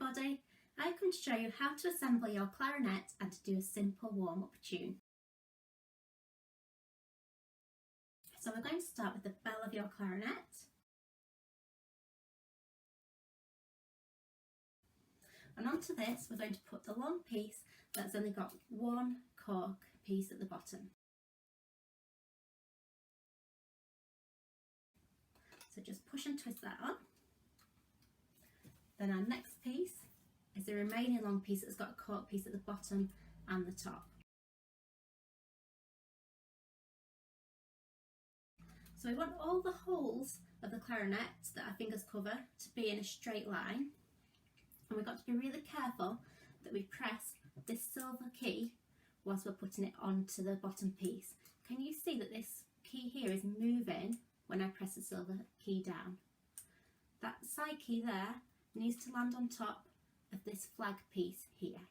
everybody. I'm going to show you how to assemble your clarinet and to do a simple warm-up tune. So we're going to start with the bell of your clarinet. And onto this we're going to put the long piece that's only got one cork piece at the bottom. So just push and twist that on. Then our next piece is the remaining long piece that's got a cork piece at the bottom and the top. So we want all the holes of the clarinet that our fingers cover to be in a straight line, and we've got to be really careful that we press this silver key whilst we're putting it onto the bottom piece. Can you see that this key here is moving when I press the silver key down? That side key there needs to land on top of this flag piece here.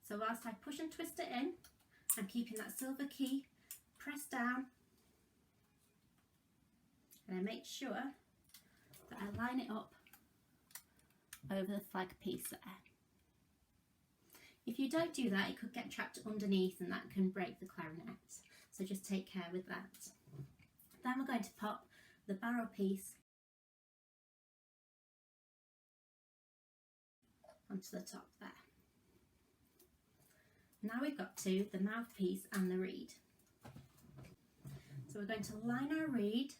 So whilst I push and twist it in, I'm keeping that silver key pressed down, and I make sure that I line it up over the flag piece there. If you don't do that, it could get trapped underneath and that can break the clarinet, so just take care with that. Then we're going to pop the barrel piece onto the top there. Now we've got to the mouthpiece and the reed. So we're going to line our reed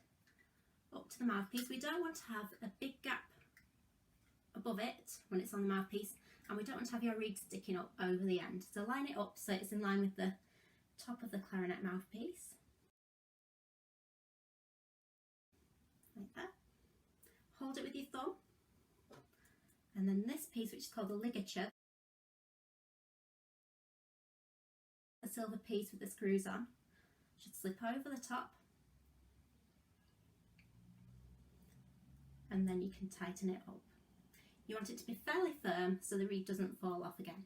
up to the mouthpiece. We don't want to have a big gap above it when it's on the mouthpiece, and we don't want to have your reed sticking up over the end. So line it up so it's in line with the top of the clarinet mouthpiece. Like that. Hold it with your thumb. And then this piece, which is called the ligature, a silver piece with the screws on, should slip over the top, and then you can tighten it up. You want it to be fairly firm so the reed doesn't fall off again.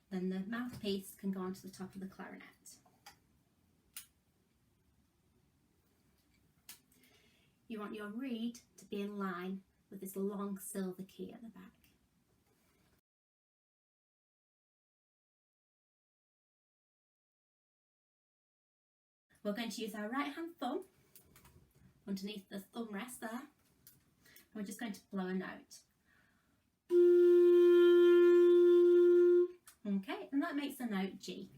Then the mouthpiece can go onto the top of the clarinet. You want your reed to be in line with this long silver key at the back. We're going to use our right hand thumb underneath the thumb rest there, and we're just going to blow a note. Okay, and that makes the note G.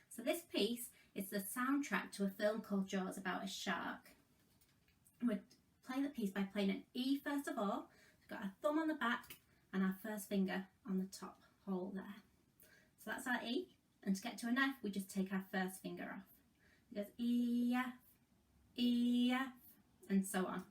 So this piece is the soundtrack to a film called Jaws about a shark. We'd play the piece by playing an E first of all. We've got our thumb on the back and our first finger on the top hole there. So that's our E, and to get to an F we just take our first finger off. It goes E, F, E, F, and so on.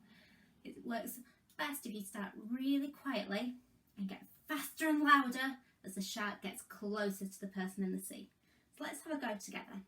It works best if you start really quietly and get faster and louder as the shark gets closer to the person in the sea. So let's have a go together.